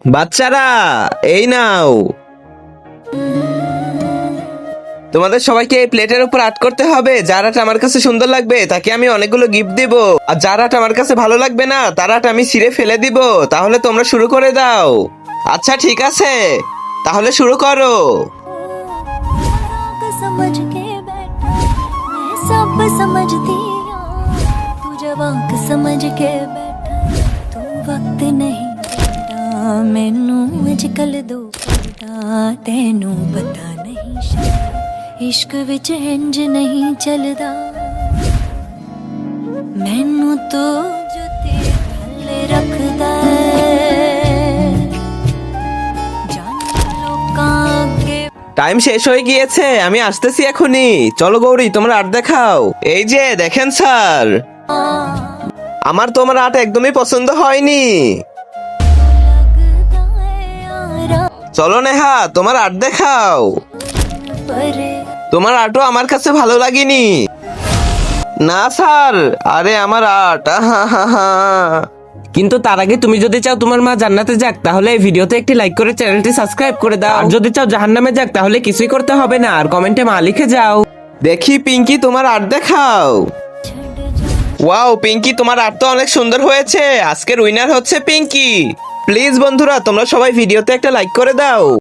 বাচ্চারা এই নাও, তোমাদের সবাইকে এই প্লেটের উপর আর্ট করতে হবে। যার আর্ট আমার কাছে সুন্দর লাগবে তাকে আমি অনেকগুলো গিফট দিব, আর যার আর্ট আমার কাছে ভালো লাগবে না তার আর্ট আমি ছিঁড়ে ফেলে দিব। তাহলে তোমরা শুরু করে দাও। আচ্ছা ঠিক আছে, তাহলে শুরু করো। समझ के बैठा मैं सब समझती हूँ तू जवाक समझ के बैठा तू वक्त नहीं देता मैनू अजकल दो पता तेनू पता नहीं शायद इश्क विच इंज नहीं चलदा मैनू तो जुत्ती थल्ले रखदा जान लोकां अगे টাইম শেষ হয়ে গিয়েছে, আমি আসতেছি এখনই। চলো গৌরী, তোমার আর্ট দেখাও। এই যে দেখেন স্যার, আমার তোমার আর্ট একদমই পছন্দ হয়নি। लगदा है यारा চলো নেহা, তোমার আর্ট দেখাও। परे তোমার আর্টও আমার কাছে ভালো লাগেনি। না স্যার, আরে আমার আর্ট। কিন্তু তার আগে তুমি যদি চাও তোমার মা জান্নাতে যাক, তাহলে এই ভিডিওতে একটি লাইক করে চ্যানেলটি সাবস্ক্রাইব করে দাও। আর যদি চাও জাহান্নামে যাক, তাহলে কিছুই করতে হবে না, আর কমেন্টে মা লিখে যাও। দেখি পিঙ্কি, তোমার আর্ট দেখাও। छड़ जा ওয়াও পিঙ্কি, তোমার আর্ট তো অনেক সুন্দর হয়েছে। আজকের উইনার হচ্ছে পিঙ্কি। প্লিজ বন্ধুরা, তোমরা সবাই ভিডিওতে একটা লাইক করে দাও।